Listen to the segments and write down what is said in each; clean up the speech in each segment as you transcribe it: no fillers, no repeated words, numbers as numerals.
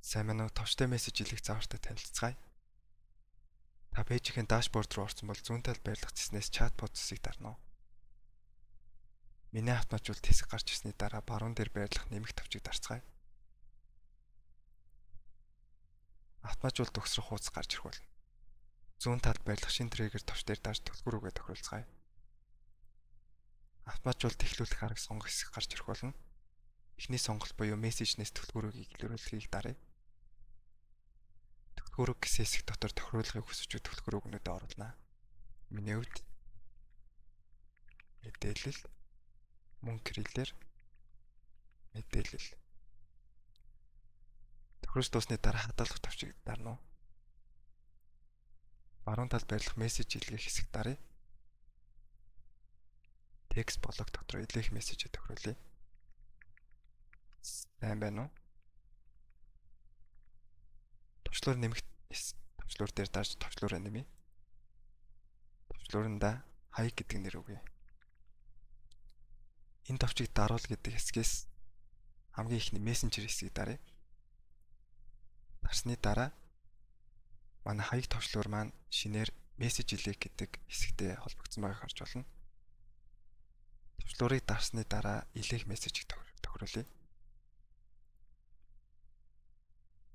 Сайн байна уу? Товчтой мессеж илгэх заавартай танилцгаая. Та пэйжийн дашборд руу орсон бол зүүн талд байрлах цэснээс чатбот цэсийг дарна уу? Миний автоматжуулалт хэсэг гарч ирсний дараа баруун дээр байрлах нэмэх товчийг дарцгаая. Автоматжуулалт төгсрөх хуудас гарч ирэх болно. Зүүн талд байрлах шинэ триггер товч дээр дарж төлхөр рүүгээ тохируулцгаая. Автоматжуулалт эхлүүлэх арга сонгох хэсэг гарч ирэх болно. Эхний сонголт буюу мессежнээс төлхөрөгийг илрүүлэхийг даръя. Төлхөрөг гэсэн хэсэг дотор тохируулгыг хүсэж буй төлхөр үгнүүдэд оруулнаа. Миний хувьд мэдээлэл, мөн кириллээр мэдээлэл. Тохируулж дуусны дараа хадгалах товчийг дарна уу? Баруун талд байрлах мессеж илгээх хэсэг даръя. Текст блок дотор илгээх мессежийг тохируулъя. Сайн байна уу? Товчлуур нэмэх товчлуур дээр дарж товчлуураа нэмье. Товчлууранда хаяг гэдэг нэр өгье. Энэ товчийг даруул гэдэг хэсгээс хамгийн ихний мессенжер хэсгийг даръя. Дарсны дараа манай хаяг товчлуур маань шинээр мессеж илгээх гэдэг хэсэгтэй холбогдсон байгааг харж болно. Товчлуурыг дарсны дараа илгээх мессежийг тохируулъя.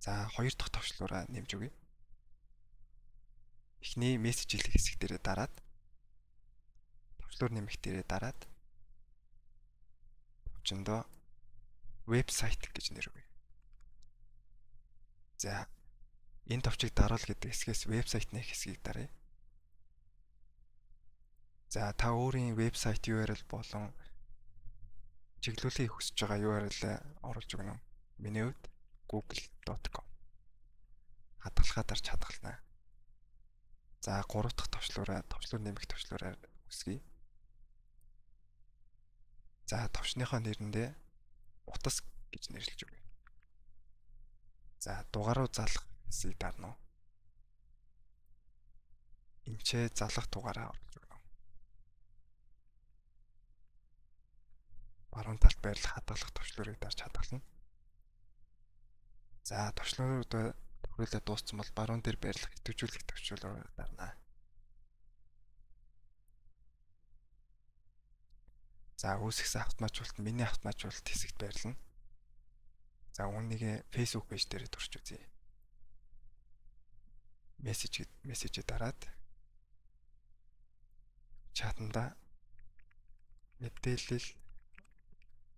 За, хоёр дахь товчлуураа нэмж өгье. Эхний мессеж илгээх хэсэг дээрээ дараад товчлуур нэмэх дээрээ дараад товчондоо вебсайт гэж нэр өгье. За, энэ товчийг даруул гэдэг хэсгээс вебсайт нэх хэсгийг даръя. За, та өөрийн вебсайт URL болон чиглүүлэхийг хүсэж байгаа URL-ээ оруулж өгнө. Миний хувьд google.com. Хадгалахаа дарж хадгалнаа. За, 3 дахь товчлуур нэмэх товчлуураар үсгэе. За, товчныхоо нэрэндээ утас гэж нэрлэж өгье. За, дугааруу залах хэсгийг дарна уу? Энчээ залах дугаараа оруулж өгнө. Баруун талд байрлах хадгалах товчлуурыг дарж хадгална. За, товчлууруудаа тохируулаад дууссан бол баруун дээр байрлах идэвхжүүлэх товчлуураа дарнаа. За, үүсгэсэн автоматжуулалт нь миний автоматжуулалт хэсэгт байрлана. За, үүнийг Facebook пэйж дээр турш үзье. Мессежийг дараад чатанда мэдээлэл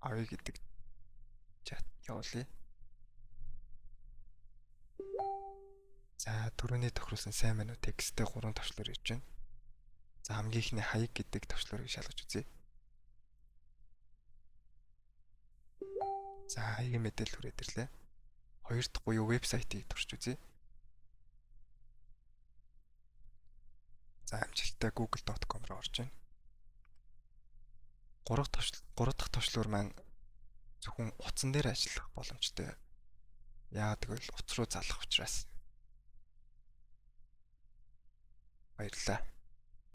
авъя гэдэг чат явуулъя. За, түрүүний тохируулсан сайн байна уу тексттэй 3 товчлуур ирж байна. За, хамгийн ихний хаяг гэдэг товчлуурыг шалгаж үзье. За, хаягийн мэдээлэл хүрээд ирлээ. Хоёр дахь буюу вебсайтыг турш үзье. За, амжилттай google.com руу орж байна. 3 дахь товчлуур маань зөвхөн утсан дээр ажиллах боломжтой. Яагаад гэвэл утас руу залах учраас. Баярлалаа.